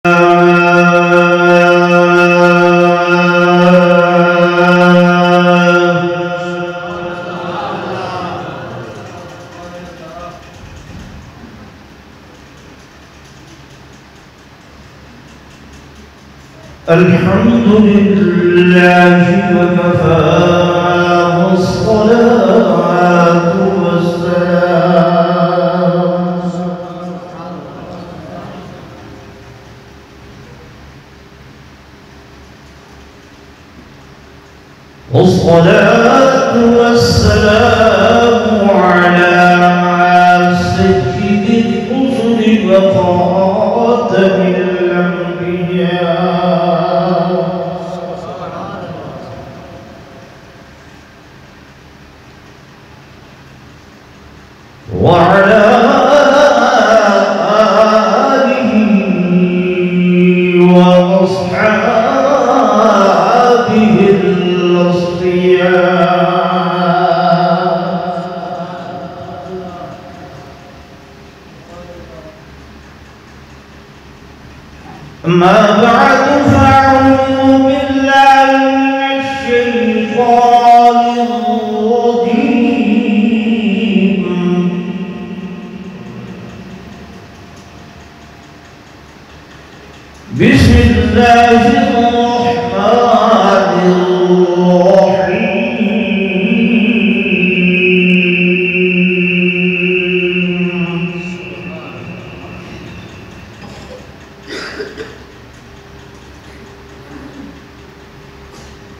الحمد لله وكفى والصلاة والسلام على سيد الرسل وخاتم الأنبياء وعلى آله وأصحابه الأصفياء. أما بعد فأعوذ بالله من الشيطان الرجيم. بسم الله الرحمن الرحيم.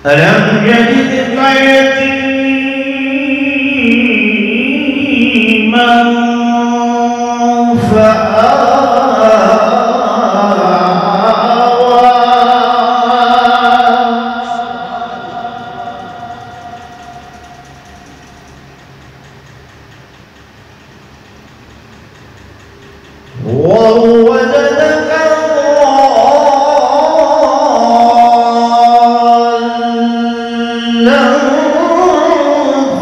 ألم يجدك يتيما فآوى ووجدك ضالا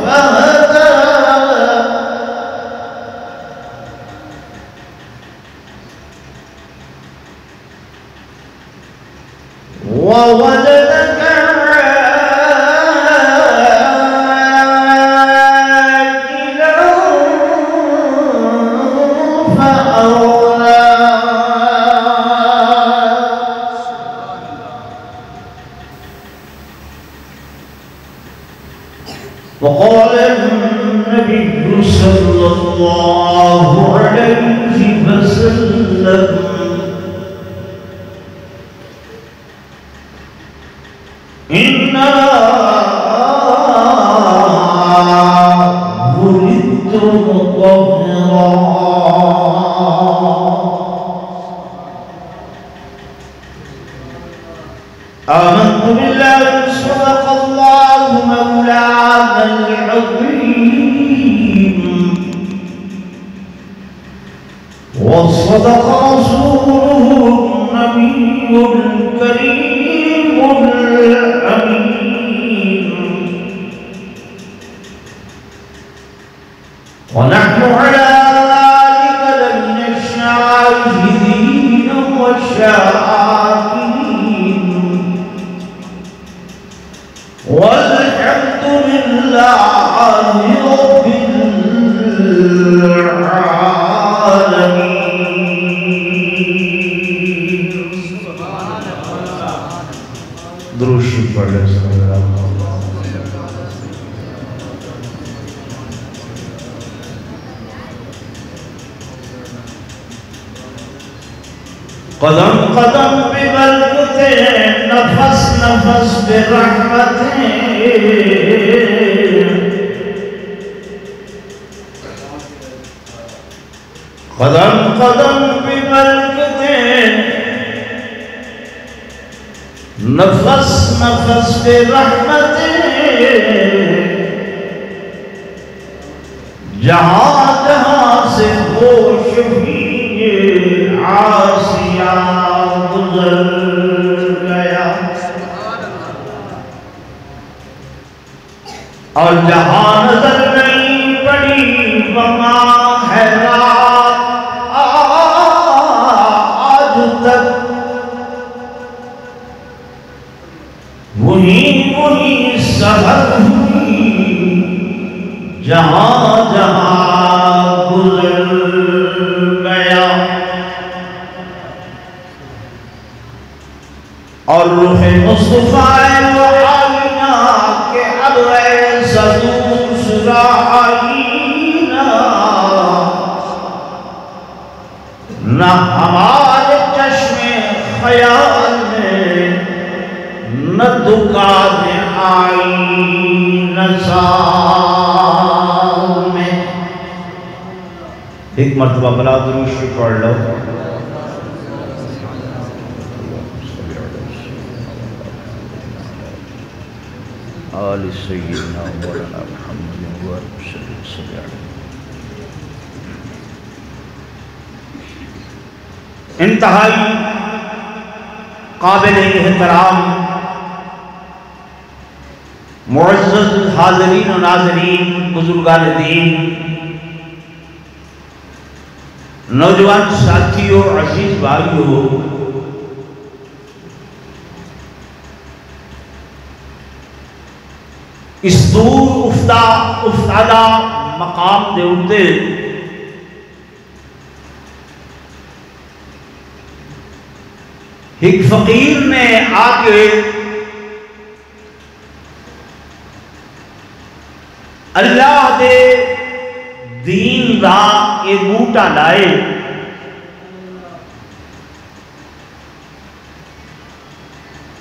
فهدى ووجدك عائلا فأغنى. وقال النبي صلى الله عليه وسلم: إنا ولدت مطهرا. آمنت بالله صدق الله مولانا العظيم وصدق رسوله النبي الكريم الأمين. ونحن على ذلك لمن الشاهدين والشاكرين والحمد لله رب العالمين. درود شریف پڑھ لیں. قدم قدم ببرکتیں، نفس نفس برحمتیں، قدم قدم ببرکتیں، نفس نفس برحمتیں، جہاں جہاں سے ہو شفیع عاصیہ گزر گیا، اور جہاں نظر نہیں پڑی وہاں ہے رات آج تک سفر ہوئی جہاں جہاں گزر گیا اور روح مصطفیٰ و آئینہ کے اب ایسا دوسرا آئینہ نہ ہمارے چشم خیال میں نہ دکان آئینہ سال میں. ایک مرتبہ بلا درود شریف پڑھ لو. آل سیدنا مولانا محمد و آلہ صلی اللہ علیہ. انتہائی قابل احترام معزز حاضرین و ناظرین، بزرگان دین، نوجوان ساتھیوں، عزیز بھائیوں، اس دور افتادہ مقام دے اتے ایک فقیر نے آ کے اللہ دے دین دا ایک بوٹا لائے.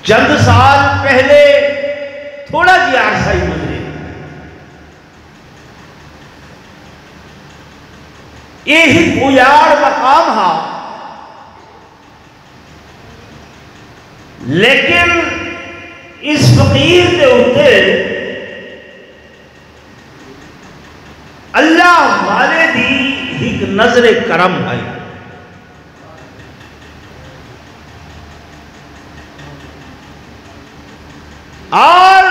چند سال پہلے تھوڑا جی عرصہ ہی گزرے، یہ اجاڑ مقام ہا، لیکن اس فقیر دے ہوتے اللہ والے دی ایک نظر کرم ہے. اور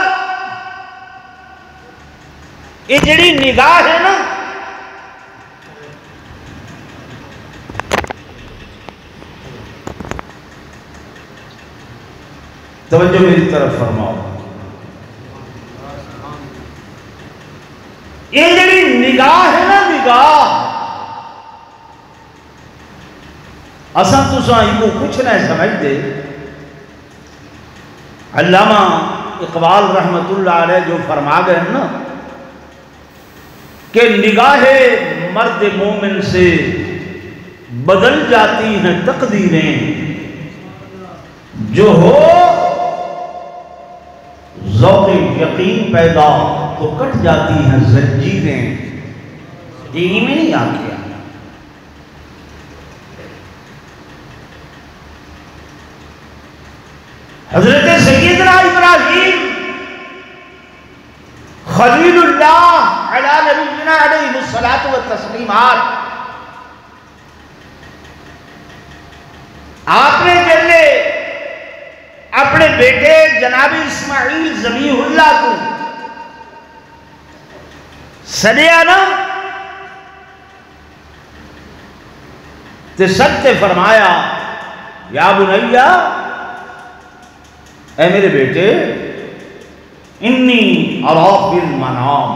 یہ جڑی نگاہ ہے نا، توجہ میری طرف فرماؤ، یہ جڑی نگاہ ہے نا، نگاہ اساں تساں کو کچھ نہ سمجھ دے. علامہ اقبال رحمت اللہ علیہ جو فرما گئے نا کہ نگاہ مرد مومن سے بدل جاتی ہیں تقدیریں، جو ہو ذوق یقین پیدا تو کٹ جاتی ہیں زنجیریں. دینی میں نہیں آ گیا. حضرت سیدنا ابراہیم خلیل اللہ علی نبینا علیہ الصلاۃ والتسلیمات، آپ نے جلے اپنے بیٹے جناب اسماعیل ذبیح اللہ کو سدیا نا، تے سب سے فرمایا یا بنیا، اے میرے بیٹے، انی اراک بالمنام،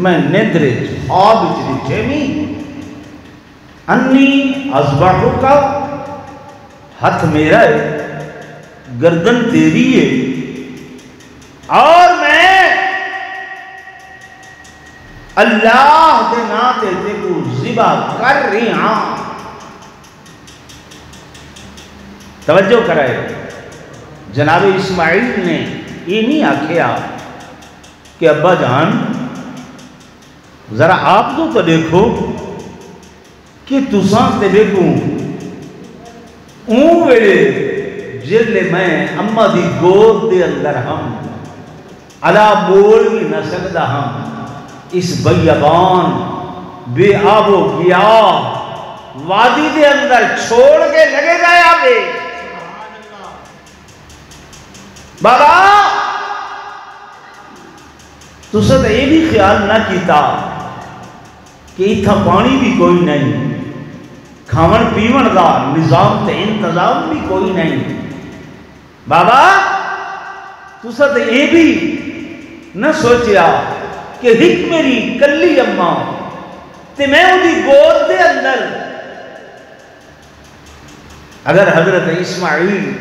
میں ندر خواب دیکھے میں انی اذبحک، ہاتھ میرا ہے، گردن تیری ہے، اور میں اللہ دے ناتے تے کو ذبح کر رہی ہاں. توجہ کرائے، جناب اسماعیل نے یہ نہیں آکھیا کہ ابا جان ذرا آپ تو دیکھو کہ تساں تے دیکھوں اون ویلے جلے میں اما دی گود دے اندر ہم علا بول بھی نہ سکتا، ہم اس بیابان بے آب و گیا وادی دے اندر چھوڑ کے لگے گیا بے. بابا تو سب یہ بھی خیال نہ کیتا کہ اتھا پانی بھی کوئی نہیں، کھاون پیون دا نظام تے انتظام بھی کوئی نہیں. بابا تو ساتھ یہ بھی نہ سوچیا کہ ہک میری کلی اماں تے میں اُنہی گود دے اندر اگر حضرت اسماعیل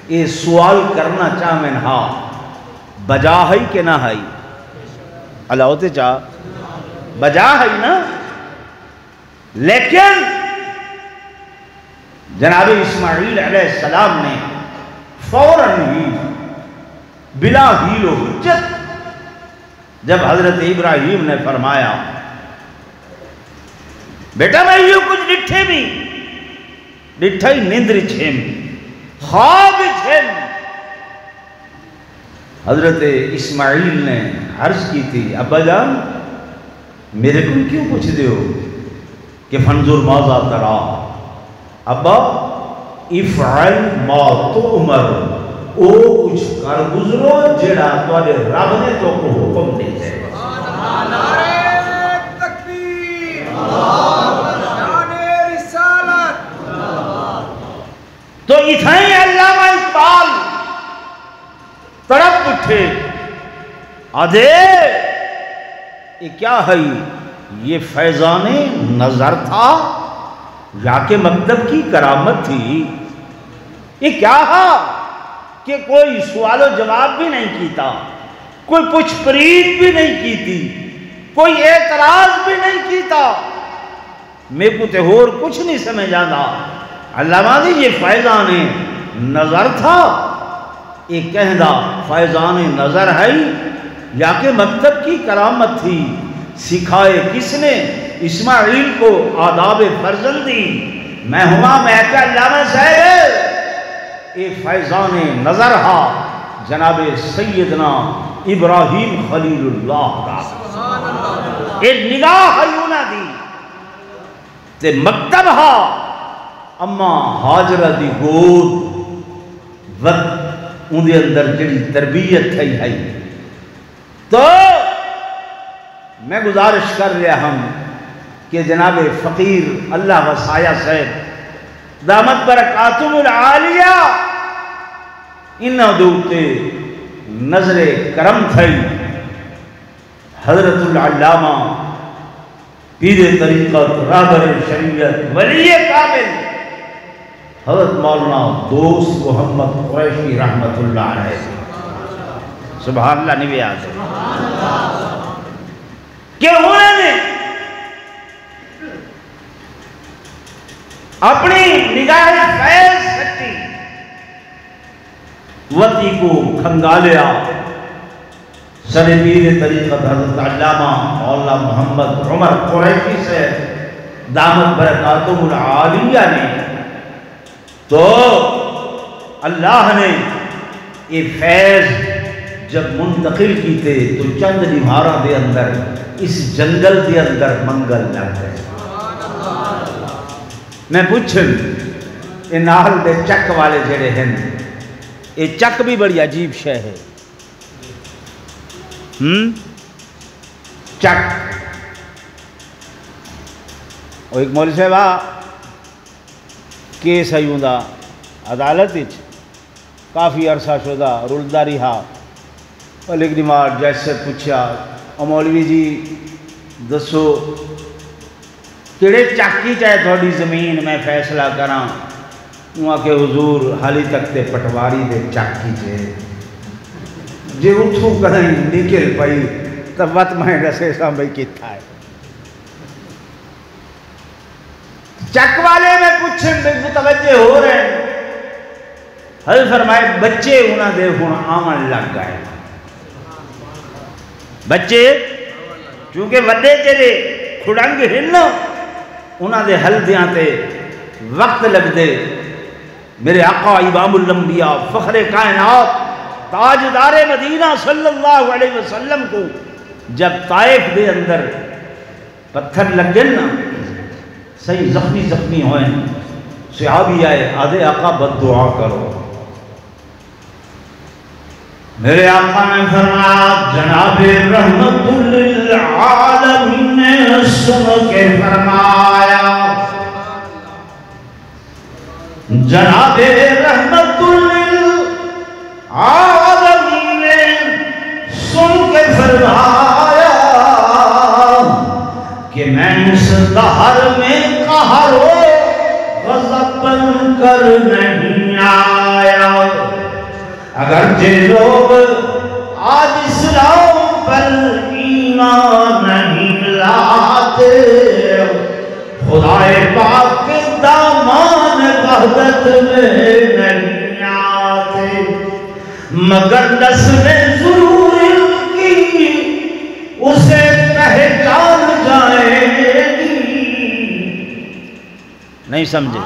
یہ سوال کرنا چاہیں ہاں بجا ہے کہ نہ ہے اللہ ہوتے چاہ بجا ہے نا لیکن جناب اسماعیل علیہ السلام نے فوراً ہی بلا ہیل و حجت جب حضرت ابراہیم نے فرمایا بیٹا میں یہ کچھ ڈٹھے بھی ڈٹھا ہی نندر چھیم خواب چھیم حضرت اسماعیل نے عرض کی تھی ابا جان میرے کو کیوں پوچھ دیو کہ فنظر ماذا ترا ابا افعل ما تؤمر او کچھ کر گزرو جڑا تواڈے رب نے تو کو حکم دے ہے نعرہ تکبیر شان رسالت تو اتھائیں علامہ اقبال تڑپ اٹھے آدھے یہ کیا ہے یہ فیضان نظر تھا یا کہ مکتب کی کرامت تھی یہ کیا ہے کہ کوئی سوال و جواب بھی نہیں کیتا کوئی پوچھ پریت بھی نہیں کی تھی کوئی اعتراض بھی نہیں کیتا میں کو تے اور کچھ نہیں سمجھ آنا علامہ دی یہ فیضان نظر تھا یہ کہنا فیضان نظر ہے یا کہ مکتب کی کرامت تھی سکھائے کس نے اسماعیل کو آداب فرزندی میں ہما میں کہ علامہ صاحب یہ فیضان نظر ہا جناب سیدنا ابراہیم خلیل اللہ کا یہ نگاہ یونا دی تے مکتب ہا اما حاجرہ دی گود وقت اندھے اندر جڑی تربیت ہے تو میں گزارش کر رہا ہوں کہ جناب فقیر اللہ وسایہ صاحب دامت برکاتم العالیہ انہاں دوتے نظر کرم تھئی حضرت العلامہ پیر طریقت رہبر شریعت ولی کامل حضرت مولانا دوست محمد قریشی رحمت اللہ علیہ سبحان اللہ نبی آزم کہ انہوں نے اپنی نگاہ فیض سکتی وطی کو کھنگالیا سر پیر طریقت حضرت علامہ مولانا محمد عمر قریشی سے دامت برکاتم العالیہ نے تو اللہ نے یہ فیض جب منتقل کی تھے تو چند نمارہ دے اندر اس جنگل دے اندر منگل لگ گئے میں پوچھن یہ نال دے چک والے جڑے ہیں یہ چک بھی بڑی عجیب شے ہے چک اور ایک مولوی صاحبہ کیس آئیوں دا عدالت کافی عرصہ شدہ رلدہ رہا لیکن نمار جیسے پوچھا مولوی جی دسو کیڑے چاکی چاہے تھوڑی زمین میں فیصلہ کراں وہاں کے حضور حالی تک تے پٹواری دے چاکی چاہے جے اتھو کہیں نکل پائی تب وقت میں رسے ساں بھئی کتھا ہے چک والے میں پوچھیں بے متوجہ ہو رہے ہیں حضرت فرمائے بچے انہاں دے ہون آمن لگ گئے بچے چونکہ وڈے چلے کھڑنگ ہن انہاں دے حل دیاں تے وقت لگ دے میرے آقا امام الانبیاء فخر کائنات تاجدار مدینہ صلی اللہ علیہ وسلم کو جب طائف دے اندر پتھر لگ گئے نا صحیح زخمی ہوئے صحابی آئے آدھے آقا بد دعا کرو میرے آقا نے فرمایا جناب رحمت للعالمین نے سن کے فرمایا جناب رحمت للعالمین دہر میں قہر و غضب بن کر نہیں آیا. اگرچہ لوگ آج اسلام پر ایمان نہیں لاتے، خدائے پاک کے دامان وحدت میں نہیں آتے، مگر نسل ضرور ان کی اسے پہچان جائے گی. نہیں سمجھے؟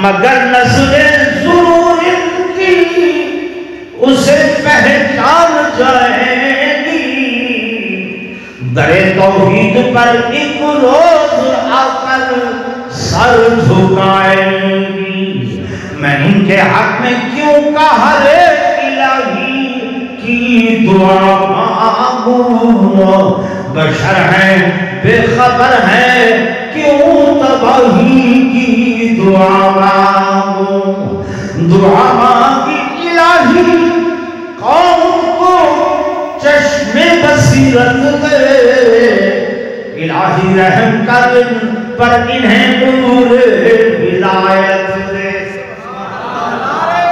مگر نسل ضرور ان کی اسے پہچان جائے گی. درِ توحید پر ایک روز آ کر سر جھکائیں گی. میں ان کے حق میں کیوں کہا رے الہی کی دعا مانگوں، بشر ہیں بے خبر ہیں کیوں تباہی کی دعا مانگوں. دعا مانگی الہی قوم کو چشم بصیرت دے، الہی رحم کر پر انہیں نور ہدایت دے. نعرہ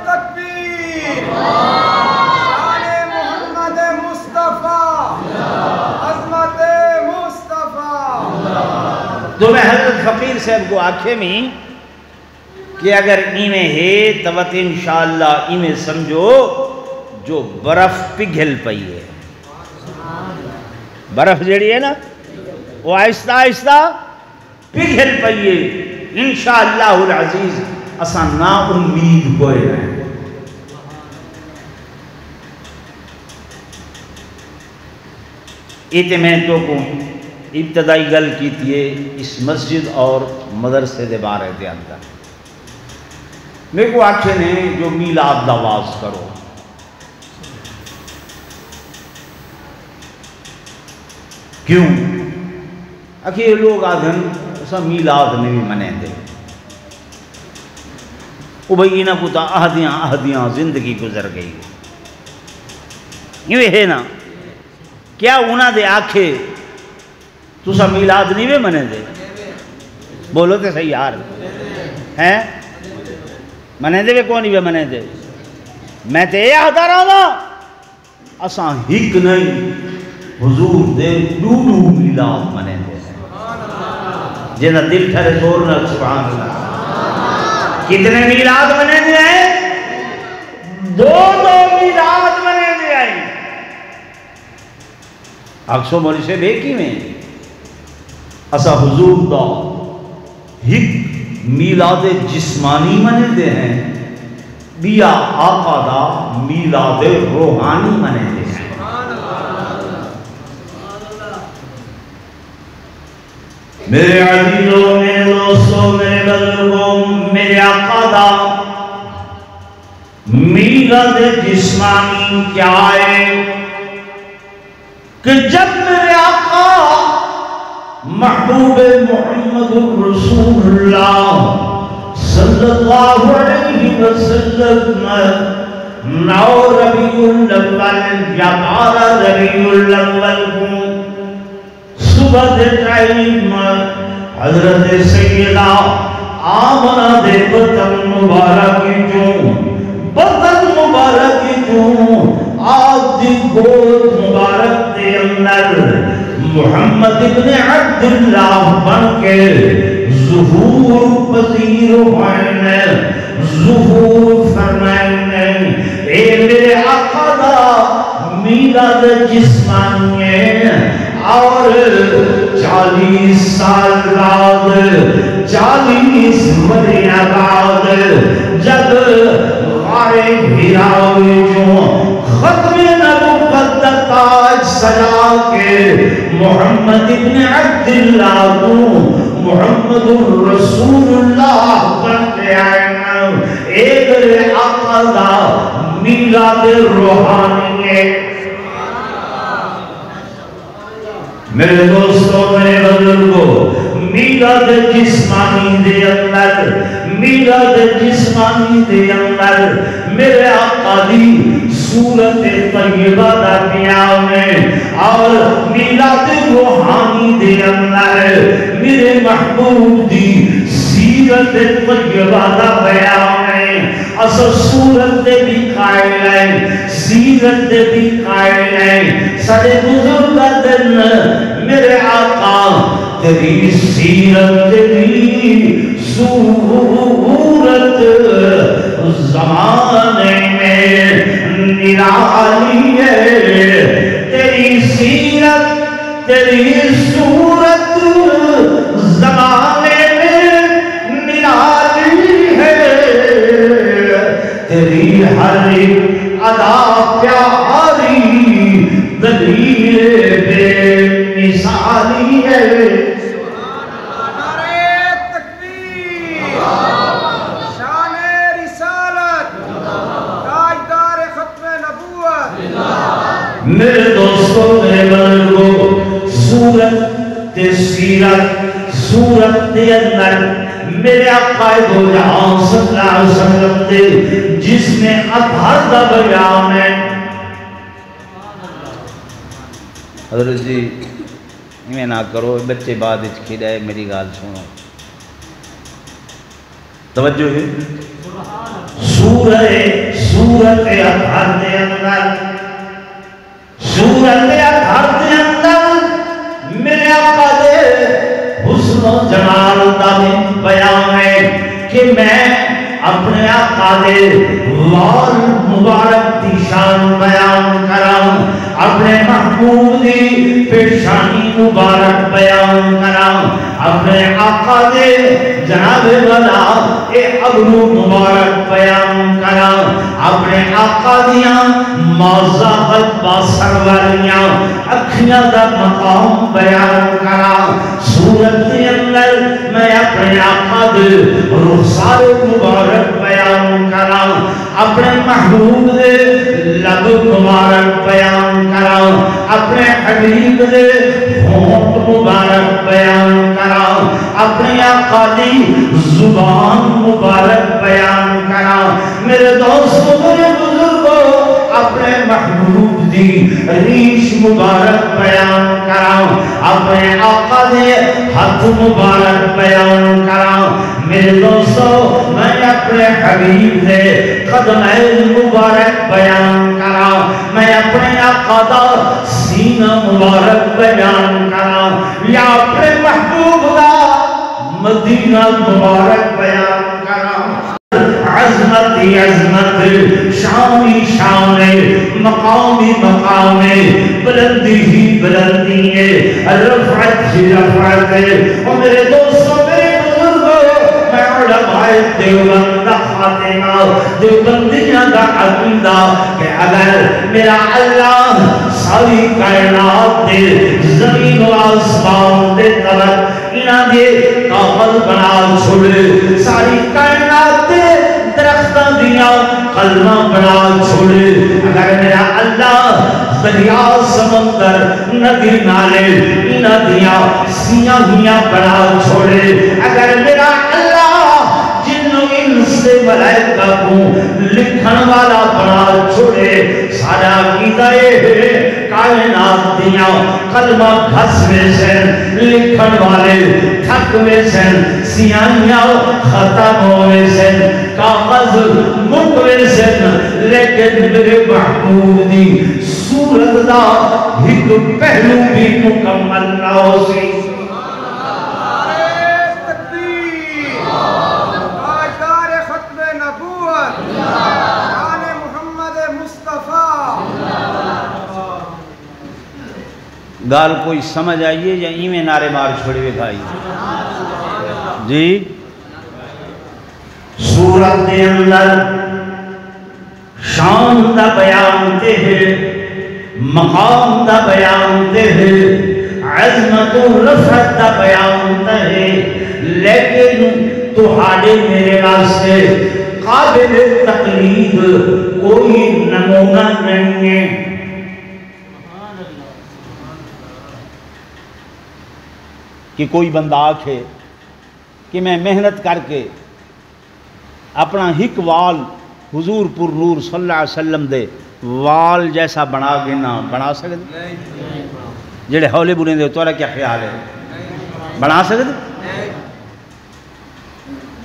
تکبیر، شان محمد مصطفیٰ، عظمت مصطفیٰ. تو میں حضرت فقیر صاحب کو آکھے میں کہ اگر ایمیں ہے توت انشاءاللہ ایمیں سمجھو جو برف پگھل پئی ہے. برف جڑی ہے نا وہ آہستہ آہستہ پگھل پئی ہے. انشاءاللہ العزیز اساں نا امید کوئی نہیں. ایتے میں تو کو ابتدائی گل کی تھی اس مسجد اور مدرسے دے بارے دے اندر. میرے کو آکھے نے جو میلاد دواز کرو، کیوں؟ اکھے لوگ آدھن ایسا میلاد میں بھی منے دے. وہ بھئی انہاں کو تا اہدیاں زندگی گزر گئی. یہ ہے نا کیا انہاں دے آکھے تو سا میلاد نہیں بھی منے دے؟ بولو تے صحیح یار ہیں منے دے بھی کونی بھی منے دے؟ میں تے یہ آتا رہا نا اساں ہک نہیں حضور دے ڈوڈو میلاد منے دے. جنہ دل ٹھرے زور نہ سبحان اللہ. کتنے میلاد منے دے ہیں؟ دو میلاد منے دے ہیں. اکسو مولی سے بے کی میں اسا حضور دا ہک میلاد جسمانی منے دے ہیں، بیا آقا دا میلاد روحانی منے دے ہیں. میرے عزیزوں، میرے دوستوں، میرے بزرگوں، میرے آقا دا میلاد جسمانی کیا ہے کہ جب میرے آقا محبوب محمد رسول اللہ صلی اللہ علیہ وسلم 9 ربیع الاول یا 12 ربیع الاول کو صبح دے ٹائم حضرت سیدہ آمنہ دے بطن مبارک جو آج دی گود مبارک دے اندر محمد ابن عبداللہ بن کے ظہور پذیر ہوئے، ظہور فرمائے. اے میرے آقا دا میلاد جسمانی ہے اور 40 سال بعد 40 مہینے بعد جب غار حرا جو ختم نبوت کا تاج سجا کے محمد ابن عبداللہ کو محمد رسول اللہ بنتے آئے، ایک آقا دا میلاد روحانی ہے. میرے دوستوں، میرے بزرگوں، میلاد جسمانی دے اندر میرے آقا دی سورت طیبہ دا قیام اور میلاد روحانی دے اندر میرے محبوب دی سیرت طیبہ دا بیان ہے اصل سورت دے بھی قائل ہے سیرت دے بھی قائل ہے سارے بزرگ دن میرے آقا تیری سیرت تیری صورت زمانے میں نرالی ہے تیری سیرت تیری صورت زمانے میں نرالی ہے تیری ہر ادا پیاری دلیل بے مثالی ہے میرے دوستوں میرے بزرگوں سورت سیرت سورت دے اندر میرے آقا دو جہاں صلی اللہ علیہ وسلم دے جس نے اطہر دا بیان ہے حضرت جی میں نہ کرو بچے بعد اچھ کھڑائے میری گال سنو توجہ ہے سورت اطہر دے اندر سورت اطہر دے اندر میرے آقا دے حسن و جمال دا بیان ہے کہ میں اپنے آقا دے وال مبارک دی شان بیان کرام اپنے محبوب دی پیشانی مبارک بیان کرام اپنے آقا دے جناب والا اے ابرو مبارک بیان کرام اپنے آقا دیاں مازاحت باسر والیاں اکھیاں دا مقام بیان کرام سورت کے اندر میں اپنے آقا دے رخسار مبارک بیان کرام اپنے محبوب دے لب مبارک بیان کرام اپنے حبیب دے ہونٹ مبارک بیان کرام اپنے آقا دی زبان مبارک بیان کرام میرے دوستوں میرے بزرگوں اپنے محبوب دی ریش مبارک بیان کرام اپنے آقا دے ہاتھ مبارک بیان کرام میرے دوستوں میں اپنے حبیب دے قدمین مبارک بیان کرام میں اپنے آقا دا سینہ مبارک بیان کرام یا اپنے محبوب دا مدینہ مبارک بیان کرام عظمتی عظمت شانی شان مقامی مقام بلندی ہی بلندی ہے رفعت ہی رفعت ہے اور میرے دوستوں میرے بزرگوں میں علماء دیوبند خاتمہ دیوبندیاں دا عقیدہ کہ اگر میرا اللہ ساری کائنات دے زمین و آسمان دے طرف انہاں دے کاغذ بنا چھوڑے ساری کائنات دے درختاں دیاں قلمہ بنا چھوڑے اگر میرا اللہ دریا سمندر ندی نالے انہاں دیاں سیاں دیاں بنا چھوڑے اگر میرا اللہ سے ملائکہ کو لکھن والا بنا چھوڑے سارا عقیدہ ہے کائنات دیاں کلمہ گھس میں سن لکھن والے تھک میں سن سیاہیاں ختم ہوئے سن کاغذ مک میں سن لیکن میرے محبوب دی صورت دا ایک پہلو بھی مکمل نہ ہو سی گال کوئی سمجھ آئیے یا ایمیں نعرے مار چھوڑے بھائی جی سورت دے اندر شان دا بیان تے ہے مقام دا بیان تے ہے عظمت و رفعت دا بیان تے ہے لیکن تہاڈے میرے واسطے قابل تقلید کوئی نمونہ نہیں ہے کہ کوئی بندہ آکھے کہ میں محنت کر کے اپنا ہک وال حضور پر نور صلی اللہ علیہ وسلم دے وال جیسا بنا کے نہ بنا سکتے جڑے ہولے بنے دے تو کیا خیال ہے بنا سکتے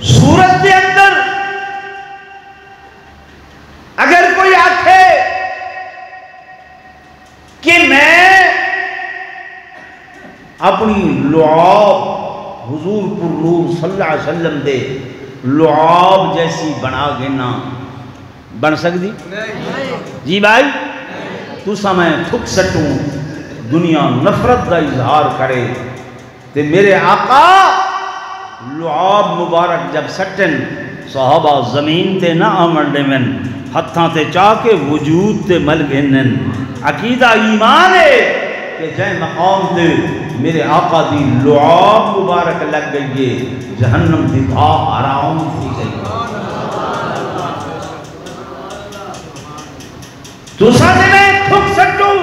صورت کے اندر اگر کوئی آکھے کہ میں اپنی لعاب حضور پر نور صلی اللہ علیہ وسلم دے لعاب جیسی بنا گنا بن سکتی جی بھائی تو سمیں تھک سٹوں دنیا نفرت کا اظہار کرے تے میرے آقا لعاب مبارک جب سٹن صحابہ زمین تے نہ آمنڈے من ہتھاں تے چاہ کے وجود تے مل گنن عقیدہ ایمان ہے کہ جائے مقام تے میرے آقا دی لعاب مبارک لگ گئی ہے جہنم دی بھا حرام تھی گئی تو ساتھ میں تھک سکتوں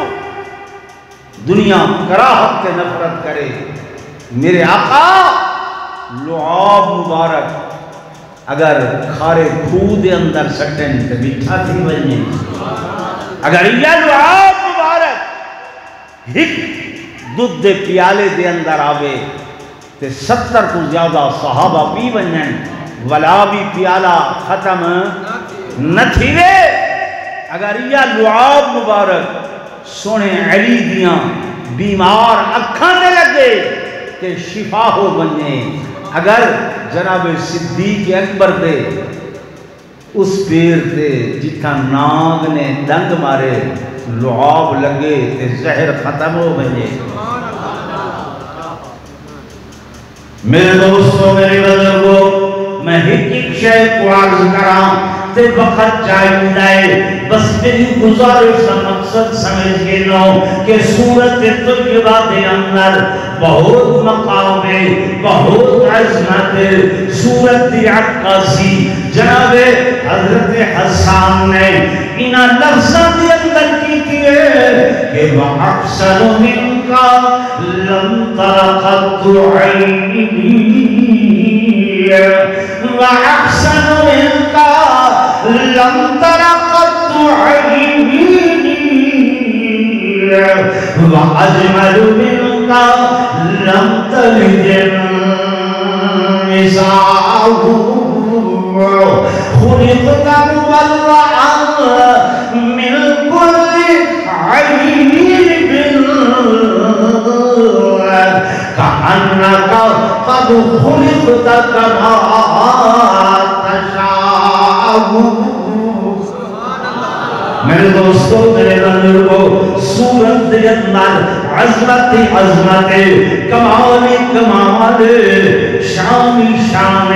دنیا کراہت کے نفرت کرے میرے آقا لعاب مبارک اگر کھارے کھود اندر سٹن تے بیٹھا تھی بجنے اگر یہ لعاب مبارک ہک دودھ دے پیالے دے اندر آوے تے 70 کو زیادہ صحابہ پی بنن ولا بھی پیالہ ختم نہ تھی وے اگر یہ لعاب مبارک سونے علی دیاں بیمار اکھاں دے لگے کہ شفا ہو بننے اگر جناب صدیق اکبر دے اس پیر تے جتھا ناگ نے دنگ مارے لعاب لگے تے زہر ختم ہو بننے میرے دوستوں میرے بزرگوں میں ایک شے کو عرض کراں تے وقت چاہیے لائے بس میری گزارش کا مقصد سمجھ کے لو کہ سورت طیبہ دے اندر بہت مقام ہے بہت عظمت ہے سورت عکاسی جناب حضرت حسان نے انہاں لفظاں دے اندر کی ہے کہ وَأَحْسَنُ مِنْكَ لَمْ تَرَقَتُ عَيْنِي وَأَحْسَنُ مِنْكَ لَمْ تَرَقَتُ عَيْنِي وَأَجْمَلُ مِنْكَ لَمْ تَلِدِ النِّسَاءُ خُلِقْتَ مُبَرَّأً مِنْ كُلِّ عَيْبٍ كَأَنَّكَ قَدْ خُلِقْتَ كَمَا تَشَاءُ میرے دوستوں میرے بزرگوں سورت دے اندر عظمت عظمت کمال کمال شان شان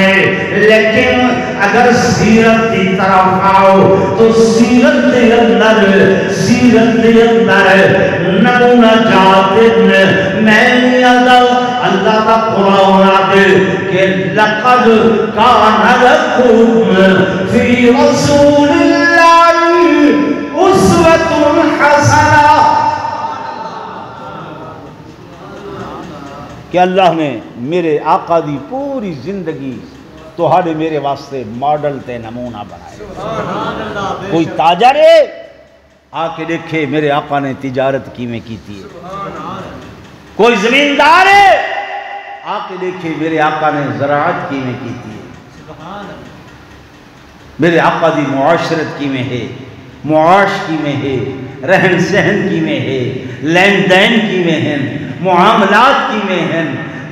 لیکن اگر سیرت کی طرف آؤ تو سیرت دے اندر نمونہ جاتے میں اللہ کا قرآن آدھے کہ لَقَدْ كَانَ لَكُمْ فِي رَسُولِ اللَّهِ أُسْوَةٌ حَسَنَةٌ کہ اللہ نے میرے آقا دی پوری زندگی توہاڑے میرے واسطے ماڈل تے نمونہ بنائے کوئی تاجر ہے آکے دیکھے میرے آقا نے تجارت کی میں کیتی ہے کوئی زمیندار ہے آکے دیکھے میرے آقا نے زراعت کی میں کیتی ہے میرے آقا دی معاشرت کی میں ہے معاش کی میں ہے رہن سہن کی میں ہے لین دین کی میں ہے معاملات کی میں ہے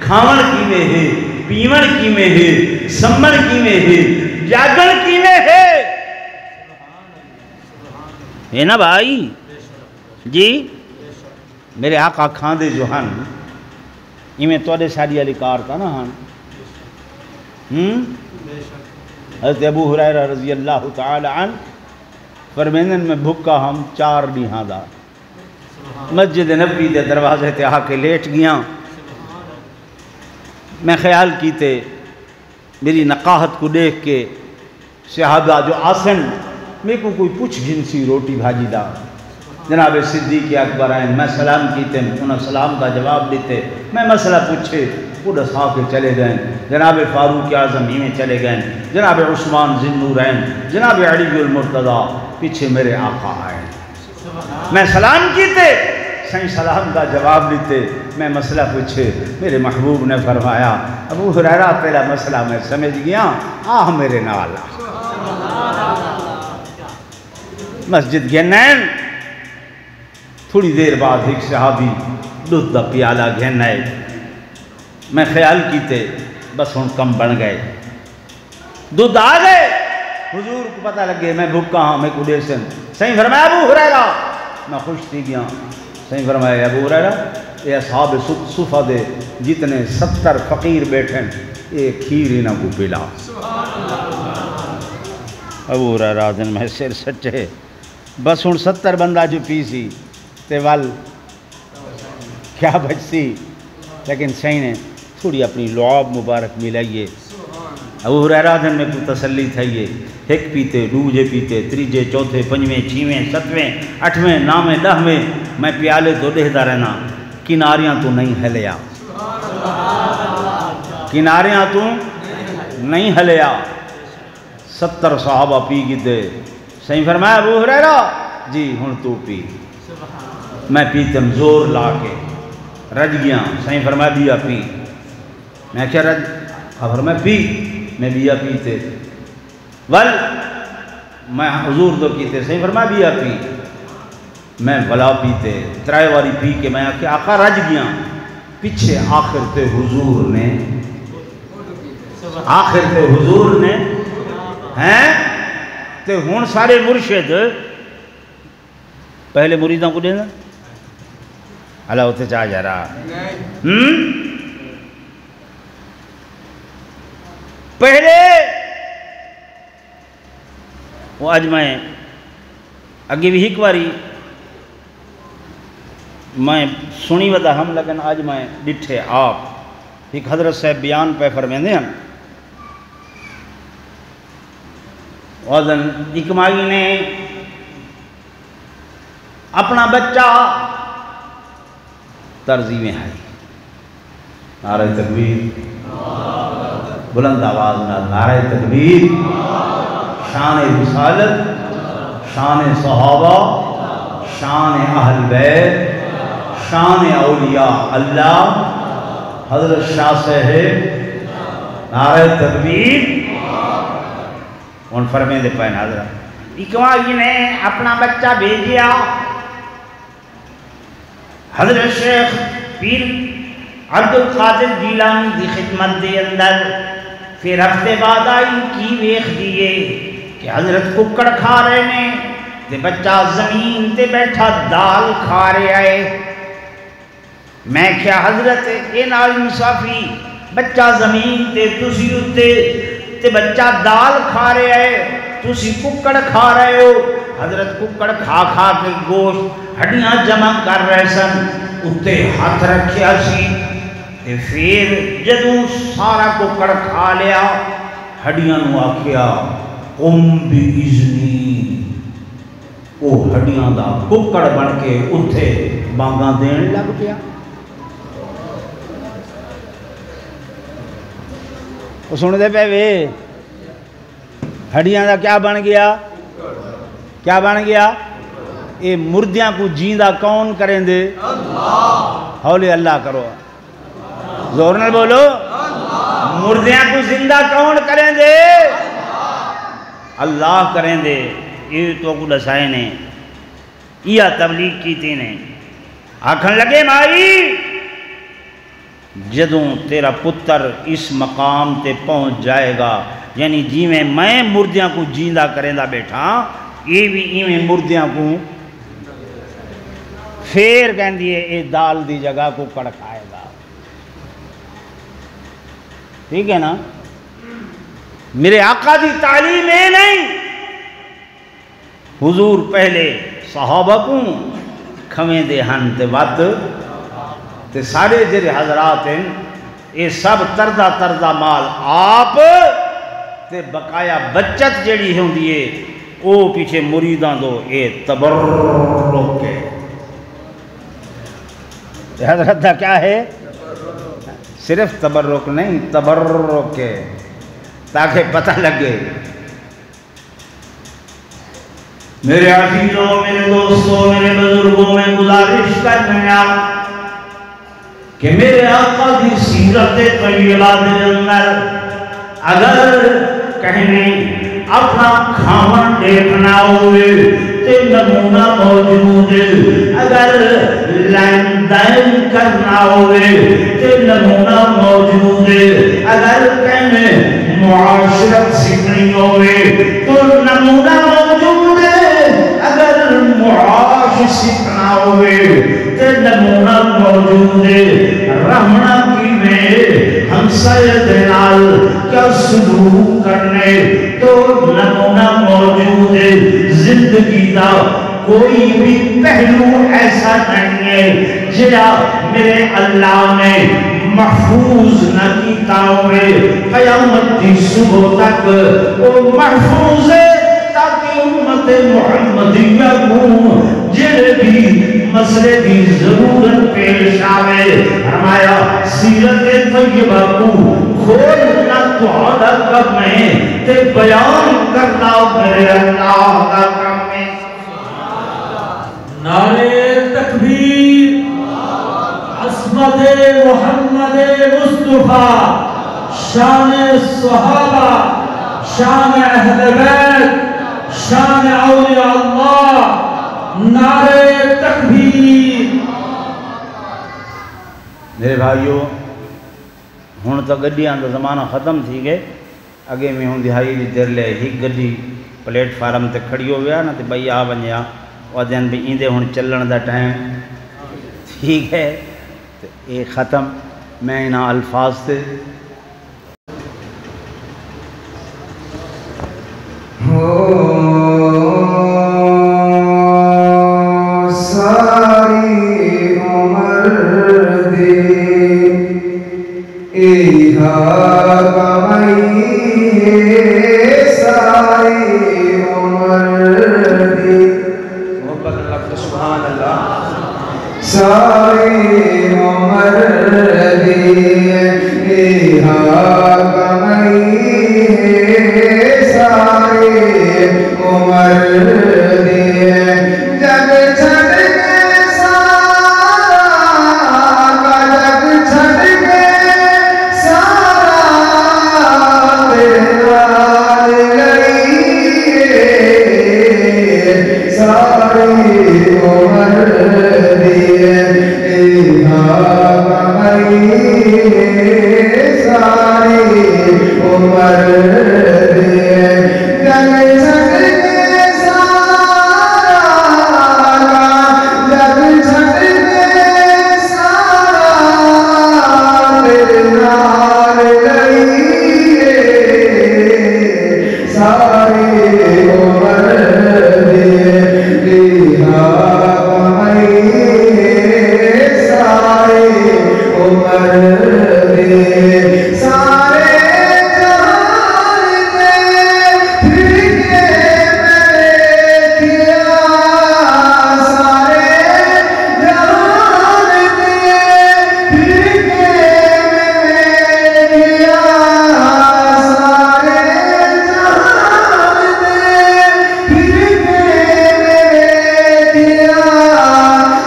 کھاون کی میں ہے پیون کی میں ہے سمن کی میں ہے جاگن کی میں ہے نا بھائی جی میرے آقا کھاندے جو ہن میں توڑے ساڑی علی کار کا نا ہن حضرت ابو ہریرہ رضی اللہ تعالی عنہ فرمینن میں بھکا ہم 4 دیہاں دا مسجد نبی دے دروازے تے آ کے لیٹ گیا میں خیال کیتے میری نقاہت کو دیکھ کے صحابہ جو آسن میں کو کوئی پوچھ جنسی روٹی بھاجی دا جناب صدیق اکبر آئیں میں سلام کیتے انہوں سلام کا جواب دیتے میں مسئلہ پوچھے وہ دسا کے چلے گئے، جناب فاروق اعظم ہی میں چلے گئے، جناب عثمان ذی النورین، جناب علی المرتضیٰ، پیچھے میرے آقا آئے، میں سلام کیتے، سائیں سلام کا جواب دیتے، میں مسئلہ پوچھے، میرے محبوب نے فرمایا ابو ہریرہ تیرا مسئلہ میں سمجھ گیا، آہ میرے نال مسجد گھنین۔ تھوڑی دیر بعد ایک صحابی دودھ دا پیالہ گھن آئے، میں خیال کیتے بس ہن کم بن گئے، دودھ آ گئے، حضور کو پتہ لگے میں بھوکا ہاں، میں کو دے سن، سائیں فرمایا ابو ہریرہ، میں خوش تھی گیا، سائیں فرمایا ابو ہریرہ یہ اصحاب صفہ دے جتنے 70 فقیر بیٹھیں ایک کھیر ہی نہ کو پلا۔ ابو ہریرہ دن میں سر سچے، بس ہن 70 بندہ جو پی سی تے وال کیا بچ سی، لیکن سائیں نے تھوڑی اپنی لعاب مبارک ملائیے۔ ابو ہریرہ دن میں کو تسلی تھائیے، ایک پیتے، دوجے پیتے، تریجے، چوتھے، پنجویں، چھویں، ستویں، اٹھویں، نامیں، دہویں، میں پیالے تو دہدا رہنا، کناریاں تو نہیں ہلیا، کناریاں تو نہیں ہلیا، 70 صحابہ پی گئے، سائیں فرمایا ابو ہریرہ جی ہن تو پی، میں پیتم زور لا کے رج گیا، سائیں فرمایا بیا پی، میں کیا رج خبر میں پی، میں بیا پیتے ول میں حضور دو کیتے، سائیں فرمایا بیا پی، میں بلا پیتے ترائے واری پی کے میں آقا رج گیا، پیچھے آخر تے حضور نے ہیں تے ہون سارے مرشد پہلے مریدوں کو دینا اللہ ہوتے چاہ جا رہا پہلے وہ آج میں اگے بھی ایک باری میں سنی ودا ہم لیکن آج میں ڈٹھے آپ ایک حضرت صاحب بیان پہ فرمیندے ہیں، وزن اکمائی نے اپنا بچہ ترزی میں ہے، نعرہ تکبیر، بلند آواز نعرہ تکبیر، شان رسالت، شان صحابہ، شان اہل بیت، شان اولیاء اللہ، حضرت شاہ صاحب، نعرہ تکبیر، ان فرمین دے پائن حضرت اکوائی نے اپنا بچہ بھیجیا، حضرت شیخ پیر عبد القادر جیلانی دی خدمت دے اندر، پھر ہفتے بعد آئی کی ویخ دیئے کہ حضرت ککڑ کھا رہے نے تے بچہ زمین تے بیٹھا دال کھا رہے آئے، میں کیا حضرت اے نال انصافی، بچہ زمین تے تسی اتے تے بچہ دال کھا رہے آئے، تسی ککڑ کھا رہے ہو، حضرت ککڑ کھا کھا کے گوشت ہڈیاں جمع کر رہے سن، اتے ہاتھ رکھیا سی، تے پھر جدوں سارا ککڑ کھا لیا، ہڈیاں نو آکھیا قم بِإِذْنِی، او ہڈیاں دا ککڑ بن کے اتے بانگاں دین لگ پیا۔ وہ سن دے پہ وے ہڈیاں دا کیا بن گیا، کیا بن گیا، اے مردیاں کو جیندہ کون کریں دے، حولِ اللہ کرو، زور نہ بولو، مردیاں کو زندہ کون کریں دے، اللہ کریں دے، یہ تو کو دسائے نے، یہ تبلیغ کی تھی نے، آکھن لگے مائی جدوں تیرا پتر اس مقام تے پہنچ جائے گا، یعنی جی میں مردیاں کو جیندہ کریں دا بیٹھا، یہ بھی ایویں مردیاں کو پھر کہن دیئے اے دال دی جگہ کو کڑ کھائے گا، ٹھیک ہے نا، میرے آقا دی تعلیم ہے نہیں، حضور پہلے صحابہ کو کھویں دے ہن تے وات تے سارے جرے حضرات ہیں، اے سب تردہ مال آپ تے بقایا بچت جڑی ہوں دیئے او پیچھے مریدان دو، اے تبرک کے حضرت دا کیا ہے، صرف تبرک نہیں، تبرک ہے، تاکہ پتہ لگے۔ میرے عزیزوں، میرے دوستوں، میرے بزرگوں، میں گزارش کر رہا کہ میرے آقا دی سیرت طیبہ دے اندر اگر کہنے اپنا کھاون دیکھنا ہوئے تے نمونہ موجود ہے، اگر لین دین کرنا ہوئے تے نمونہ موجود ہے، اگر کہنے معاشرت سیکھنی ہوئے تو نمونہ موجود ہے، اگر معاش سیکھنا ہوئے تے نمونہ موجود ہے۔ رہنا کی میں ہمسائے دلال کیا سلوک کرنے تو نمونہ موجود ہے۔ زندگی دا کوئی بھی پہلو ایسا نہیں ہے جیا میرے اللہ نے محفوظ نہ کیتا ہوئے، قیامت کی صبح تک وہ محفوظ ہے، تاکہ امت محمدیہ کو جڑے بھی مسئلے کی ضرورت پیش آوے، فرمایا سیرت طیبہ کو کھولنا تہاڈا کم ہے تے بیان کرنا میرے اللہ کا کم ہے۔ نعرہ تکبیر، عظمت محمد مصطفیٰ، شان صحابہ، شان اہل بیت، شان اولیاء اللہ، نعرہ تکبیر۔ میرے بھائیو، ہن تو گڈیاں دا زمانہ ختم تھی گئے، اگے میں ہوں دہائی دی دیر لے ہی گڈی پلیٹ فارم تے کھڑی ہو گیا نا تے بھئی آ ونجیا اور دین بھی ایندے ہن چلن دا ٹائم ٹھیک ہے تے اے ختم۔ میں انہاں الفاظ تے ساری عمر دی ایہا کمائی ہے، ساری عمر دی محبت اللہ کا سبحان اللہ، ساری عمر دی ایہا کمائی ہے، ساری عمر دی جگ چھٹ کے سارا کا جگ چھٹ کے سارا تیرے نال گئی ہے، ساری عمر دی ایہا کمائی ہے، ساری عمر دی جگ چھٹ کے سارا جگ چھٹ کے سارا تیرے نال گئی ہے، ساری عمر دی ایہا کمائی ہے، ساری عمر دی سارے جہان میں پھر کے میں کیا، سارے جہان میں پھر کے میں کیا، سارے جہان میں پھر کے میں کیا،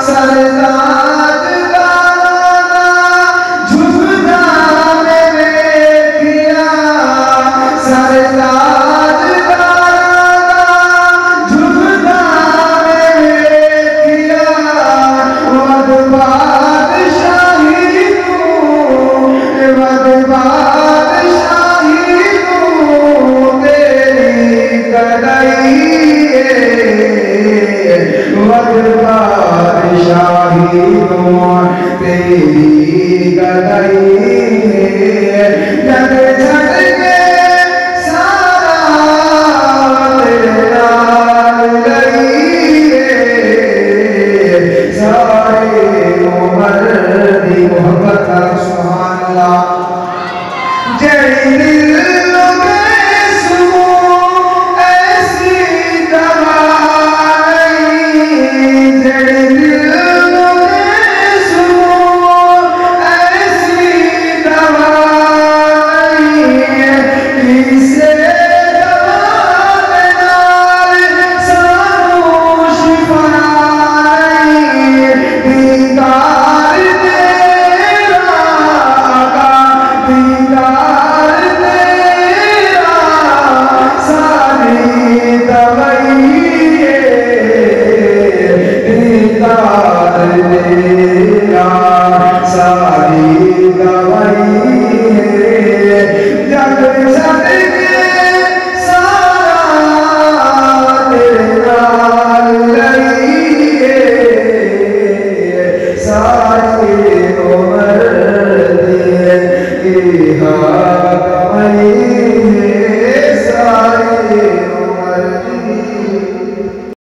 سرتاج گانا جھکنا میں کیا، سرتاج گانا جھکنا میں کیا، ود بادشاہی تو ود بادشاہی تو تیری کڑائی ہے، ود بادشاہی تو تیری کڑائی ہے، جگ چھٹ کے سارا تیرے نال گئی ہے، ساری عمر دی محبت کا سبحان اللہ۔ جڑی دل میں سو ایسی دوا نہیں، جڑی دل میں سو ایسی شادی گوائی